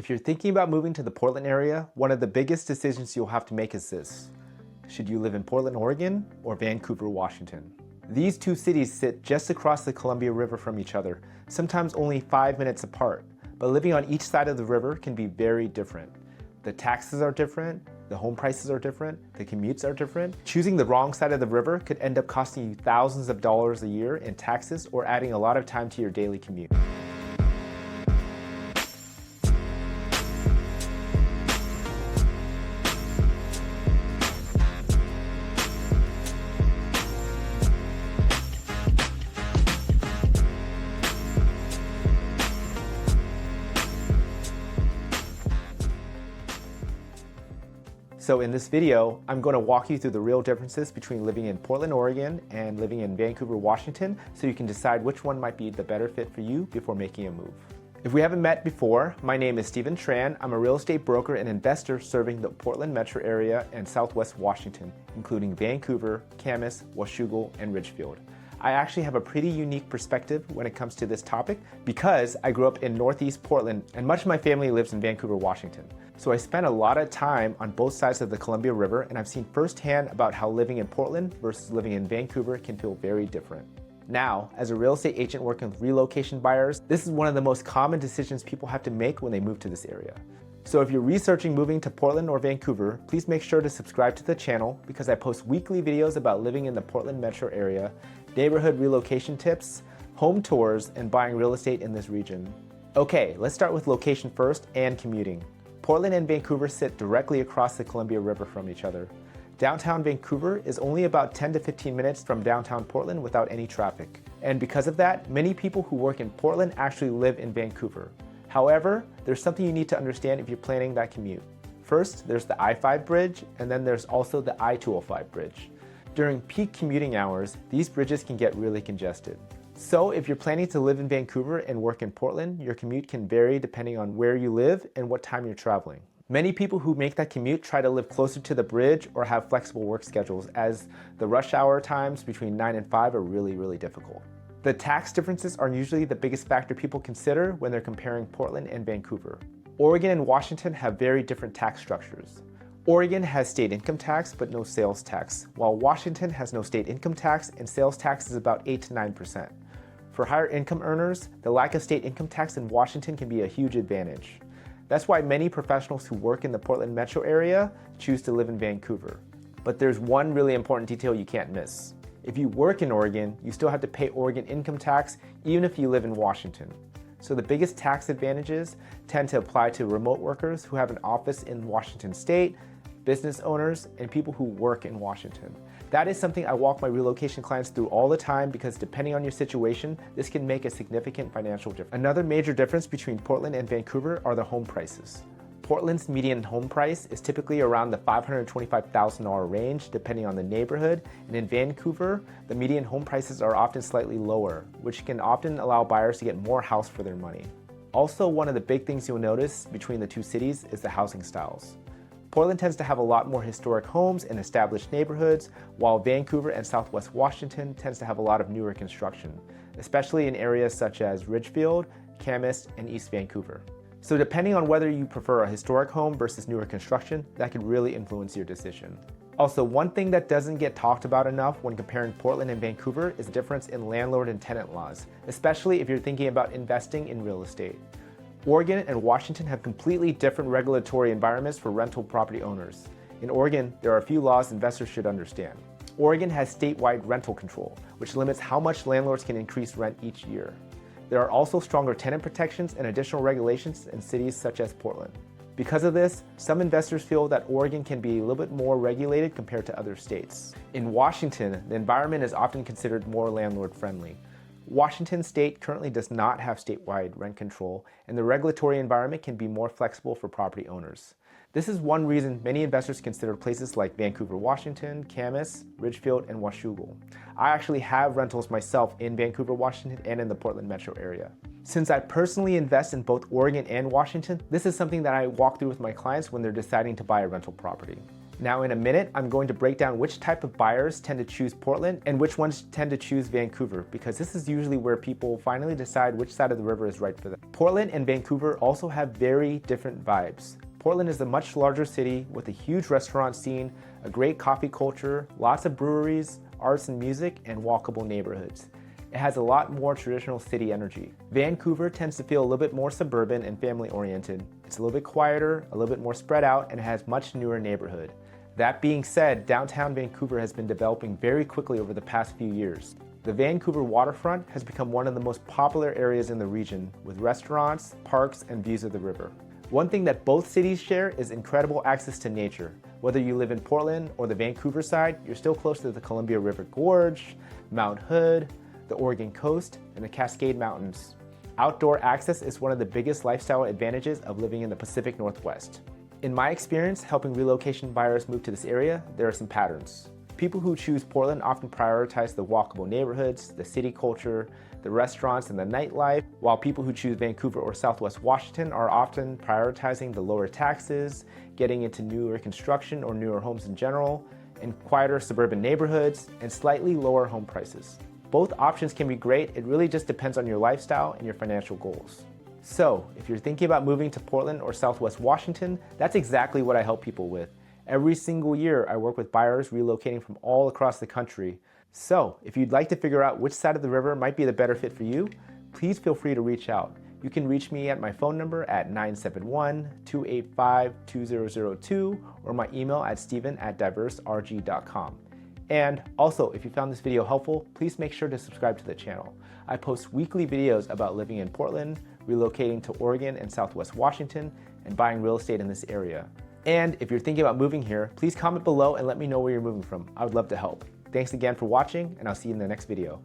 If you're thinking about moving to the Portland area, one of the biggest decisions you'll have to make is this. Should you live in Portland, Oregon or Vancouver, Washington? These two cities sit just across the Columbia River from each other, sometimes only 5 minutes apart, but living on each side of the river can be very different. The taxes are different, the home prices are different, the commutes are different. Choosing the wrong side of the river could end up costing you thousands of dollars a year in taxes or adding a lot of time to your daily commute. So in this video, I'm going to walk you through the real differences between living in Portland, Oregon and living in Vancouver, Washington, so you can decide which one might be the better fit for you before making a move. If we haven't met before, my name is Stephen Tran. I'm a real estate broker and investor serving the Portland metro area and Southwest Washington, including Vancouver, Camas, Washougal, and Ridgefield. I actually have a pretty unique perspective when it comes to this topic because I grew up in Northeast Portland and much of my family lives in Vancouver, Washington. So I spent a lot of time on both sides of the Columbia River, and I've seen firsthand about how living in Portland versus living in Vancouver can feel very different. Now, as a real estate agent working with relocation buyers, this is one of the most common decisions people have to make when they move to this area. So if you're researching moving to Portland or Vancouver, please make sure to subscribe to the channel because I post weekly videos about living in the Portland metro area, neighborhood relocation tips, home tours, and buying real estate in this region. Okay, let's start with location first and commuting. Portland and Vancouver sit directly across the Columbia River from each other. Downtown Vancouver is only about 10 to 15 minutes from downtown Portland without any traffic. And because of that, many people who work in Portland actually live in Vancouver. However, there's something you need to understand if you're planning that commute. First, there's the I-5 bridge, and then there's also the I-205 bridge. During peak commuting hours, these bridges can get really congested. So if you're planning to live in Vancouver and work in Portland, your commute can vary depending on where you live and what time you're traveling. Many people who make that commute try to live closer to the bridge or have flexible work schedules, as the rush hour times between 9 and 5 are really difficult. The tax differences are usually the biggest factor people consider when they're comparing Portland and Vancouver. Oregon and Washington have very different tax structures. Oregon has state income tax but no sales tax, while Washington has no state income tax and sales tax is about 8 to 9%. For higher income earners, the lack of state income tax in Washington can be a huge advantage. That's why many professionals who work in the Portland metro area choose to live in Vancouver. But there's one really important detail you can't miss. If you work in Oregon, you still have to pay Oregon income tax even if you live in Washington. So the biggest tax advantages tend to apply to remote workers who have an office in Washington state, business owners, and people who work in Washington. That is something I walk my relocation clients through all the time because depending on your situation, this can make a significant financial difference. Another major difference between Portland and Vancouver are the home prices. Portland's median home price is typically around the $525,000 range depending on the neighborhood, and in Vancouver, the median home prices are often slightly lower, which can often allow buyers to get more house for their money. Also, one of the big things you'll notice between the two cities is the housing styles. Portland tends to have a lot more historic homes and established neighborhoods, while Vancouver and Southwest Washington tends to have a lot of newer construction, especially in areas such as Ridgefield, Camas, and East Vancouver. So depending on whether you prefer a historic home versus newer construction, that could really influence your decision. Also, one thing that doesn't get talked about enough when comparing Portland and Vancouver is the difference in landlord and tenant laws, especially if you're thinking about investing in real estate. Oregon and Washington have completely different regulatory environments for rental property owners. In Oregon, there are a few laws investors should understand. Oregon has statewide rental control, which limits how much landlords can increase rent each year. There are also stronger tenant protections and additional regulations in cities such as Portland. Because of this, some investors feel that Oregon can be a little bit more regulated compared to other states. In Washington, the environment is often considered more landlord-friendly. Washington state currently does not have statewide rent control, and the regulatory environment can be more flexible for property owners. This is one reason many investors consider places like Vancouver, Washington, Camas, Ridgefield, and Washougal. I actually have rentals myself in Vancouver, Washington, and in the Portland metro area. Since I personally invest in both Oregon and Washington, this is something that I walk through with my clients when they're deciding to buy a rental property. Now in a minute, I'm going to break down which type of buyers tend to choose Portland and which ones tend to choose Vancouver, because this is usually where people finally decide which side of the river is right for them. Portland and Vancouver also have very different vibes. Portland is a much larger city with a huge restaurant scene, a great coffee culture, lots of breweries, arts and music, and walkable neighborhoods. It has a lot more traditional city energy. Vancouver tends to feel a little bit more suburban and family-oriented. It's a little bit quieter, a little bit more spread out, and it has much newer neighborhood. That being said, downtown Vancouver has been developing very quickly over the past few years. The Vancouver waterfront has become one of the most popular areas in the region, with restaurants, parks, and views of the river. One thing that both cities share is incredible access to nature. Whether you live in Portland or the Vancouver side, you're still close to the Columbia River Gorge, Mount Hood, the Oregon coast, and the Cascade Mountains. Outdoor access is one of the biggest lifestyle advantages of living in the Pacific Northwest. In my experience helping relocation buyers move to this area, there are some patterns. People who choose Portland often prioritize the walkable neighborhoods, the city culture, the restaurants, and the nightlife, while people who choose Vancouver or Southwest Washington are often prioritizing the lower taxes, getting into newer construction or newer homes in general, and quieter suburban neighborhoods, and slightly lower home prices. Both options can be great, it really just depends on your lifestyle and your financial goals. So, if you're thinking about moving to Portland or Southwest Washington, that's exactly what I help people with. Every single year, I work with buyers relocating from all across the country. So, if you'd like to figure out which side of the river might be the better fit for you, please feel free to reach out. You can reach me at my phone number at 971-285-2002 or my email at steven@diverserg.com. And also, if you found this video helpful, please make sure to subscribe to the channel. I post weekly videos about living in Portland, relocating to Oregon and Southwest Washington, and buying real estate in this area. And if you're thinking about moving here, please comment below and let me know where you're moving from. I would love to help. Thanks again for watching, and I'll see you in the next video.